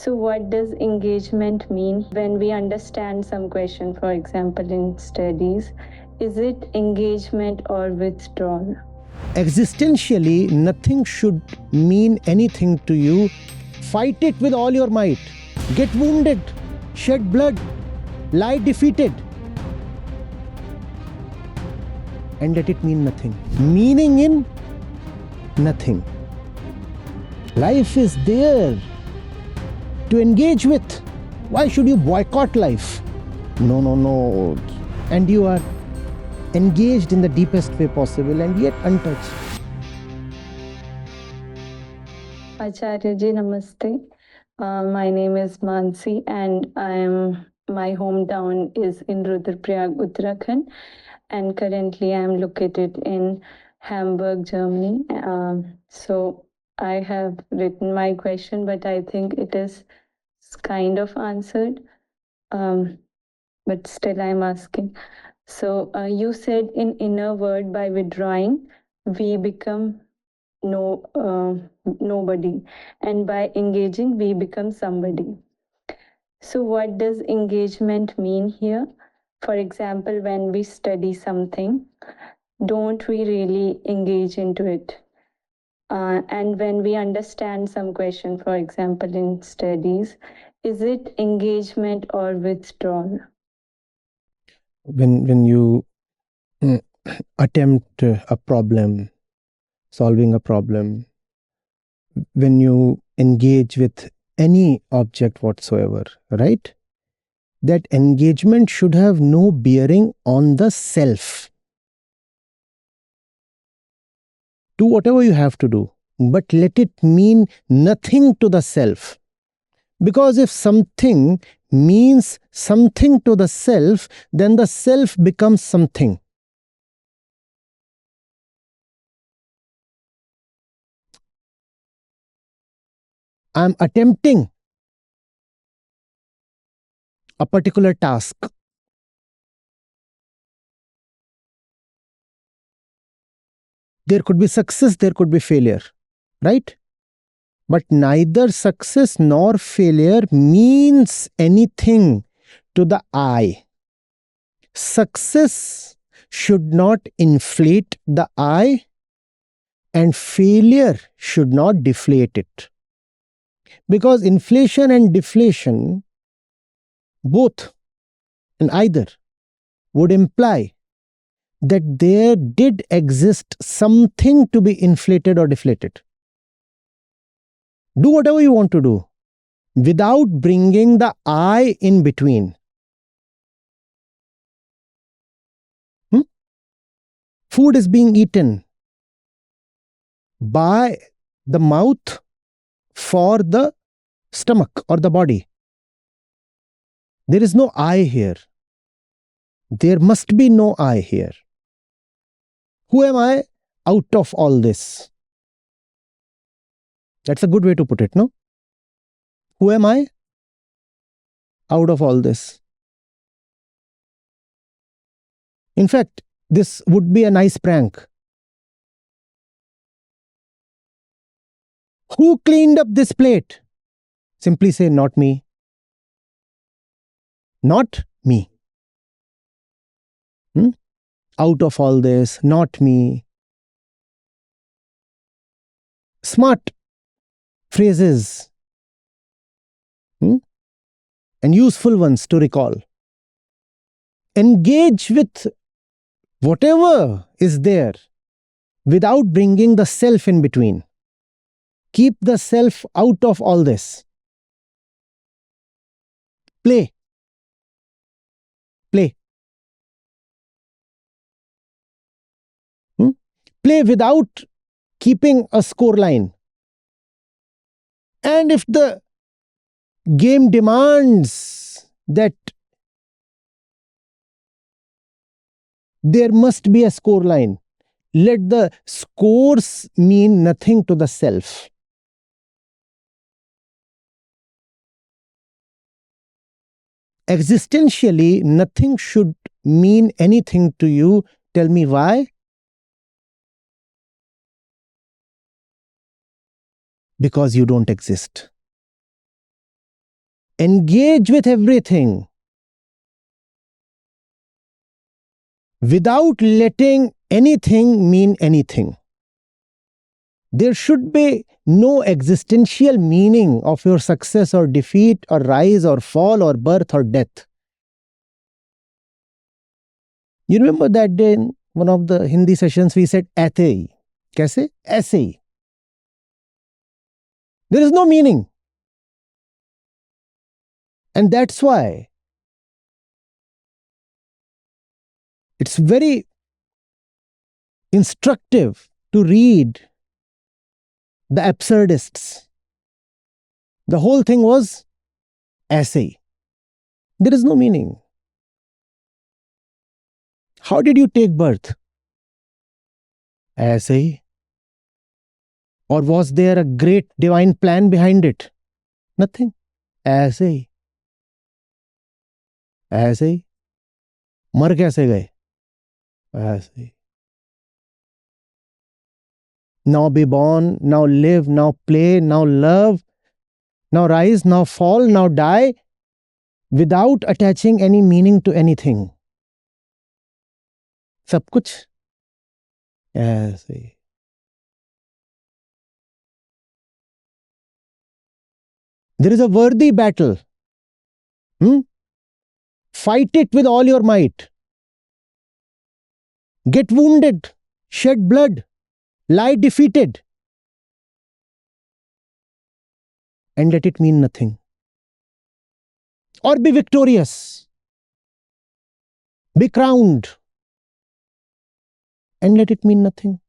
So, what does engagement mean when we understand some question, for example, in studies? Is it engagement or withdrawal? Existentially, nothing should mean anything to you. Fight it with all your might. Get wounded, shed blood, lie defeated, and let it mean nothing. Meaning in nothing. Life is there to engage with. Why should you boycott life? No. And you are engaged in the deepest way possible and yet untouched. Acharya Ji, namaste. My name is Mansi and my hometown is in Rudraprayag, Uttarakhand, and currently I am located in Hamburg, Germany. So I have written my question, but I think it is kind of answered. But still I'm asking. So you said in inner word, by withdrawing, we become nobody, and by engaging, we become somebody. So what does engagement mean here? For example, when we study something, don't we really engage into it? And when we understand some question, for example, in studies, is it engagement or withdrawal? When you attempt a problem, solving a problem, when you engage with any object whatsoever, right? That engagement should have no bearing on the self. Do whatever you have to do, but let it mean nothing to the self. Because if something means something to the self, then the self becomes something. I'm attempting a particular task. There could be success, there could be failure, right? But neither success nor failure means anything to the I. Success should not inflate the I, and failure should not deflate it. Because inflation and deflation, both and either, would imply that there did exist something to be inflated or deflated. Do whatever you want to do without bringing the I in between. Food is being eaten by the mouth for the stomach or the body. There is no I here. There must be no I here. Who am I out of all this? That's a good way to put it, no? Who am I out of all this? In fact, this would be a nice prank. Who cleaned up this plate? Simply say, not me. Not me. Out of all this, not me. Smart phrases and useful ones to recall. Engage with whatever is there without bringing the self in between. Keep the self out of all this. Play. Play. Play without keeping a score line. And if the game demands that there must be a score line, let the scores mean nothing to the self. Existentially, nothing should mean anything to you. Tell me why? Because you don't exist. engage with everything without letting anything mean anything. There should be no existential meaning of your success or defeat or rise or fall or birth or death. You remember that day in one of the Hindi sessions we said ऐसे ही. कैसे? ऐसे ही. There is no meaning. And that's why it's very instructive to read the absurdists. The whole thing was ऐसे ही. There is no meaning. How did you take birth? ऐसे ही. Or was there a great divine plan behind it? Nothing. ऐसे ही. ऐसे ही. मर कैसे गए? ऐसे ही. Now be born, now live, now play, now love, now rise, now fall, now die, without attaching any meaning to anything. सब कुछ ऐसे ही. There is a worthy battle. Fight it with all your might. Get wounded, shed blood, lie defeated, and let it mean nothing. Or be victorious, be crowned, and let it mean nothing.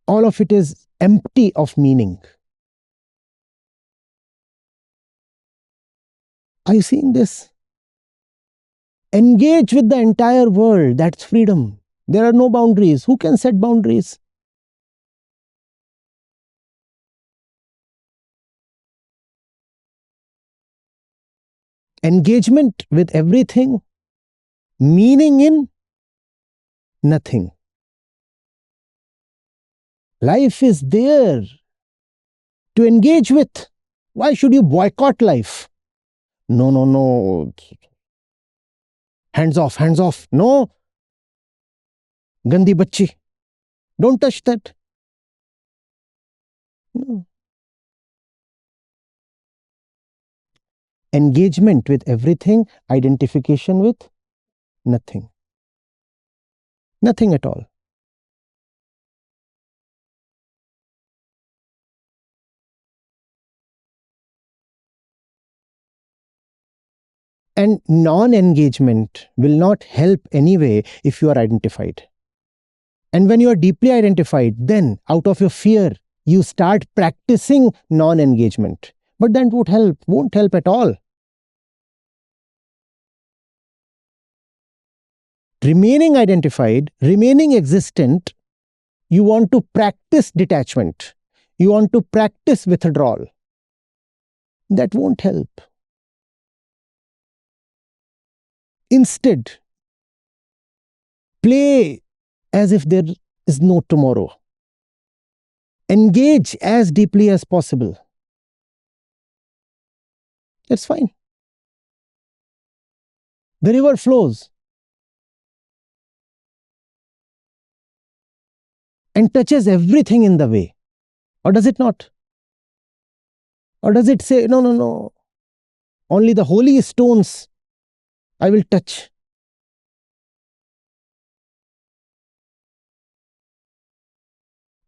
All of it is empty of meaning. Are you seeing this? Engage with the entire world. That's freedom. There are no boundaries. Who can set boundaries? Engagement with everything, meaning in nothing. Life is there to engage with. Why should you boycott life? No, no, no. Hands off, hands off. No. Gandhi bachchi. Don't touch that. No. Engagement with everything, identification with nothing. Nothing at all. And non-engagement will not help anyway if you are identified. And when you are deeply identified, then out of your fear, you start practicing non-engagement. But that won't help at all. Remaining identified, remaining existent, you want to practice detachment. You want to practice withdrawal. That won't help. Instead, play as if there is no tomorrow. Engage as deeply as possible. That's fine. The river flows and touches everything in the way. Or does it not? Or does it say, no, no, no, only the holy stones I will touch?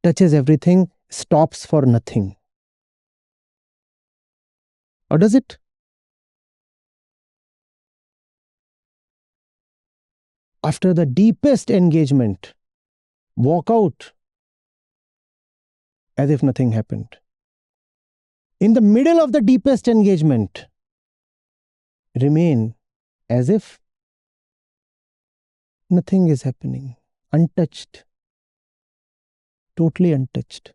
Touches everything, stops for nothing. Or does it? After the deepest engagement, walk out as if nothing happened. In the middle of the deepest engagement, remain as if nothing is happening, untouched, totally untouched.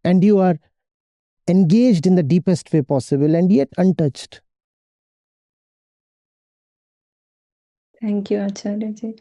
And you are engaged in the deepest way possible and yet untouched. Thank you, Acharya Ji.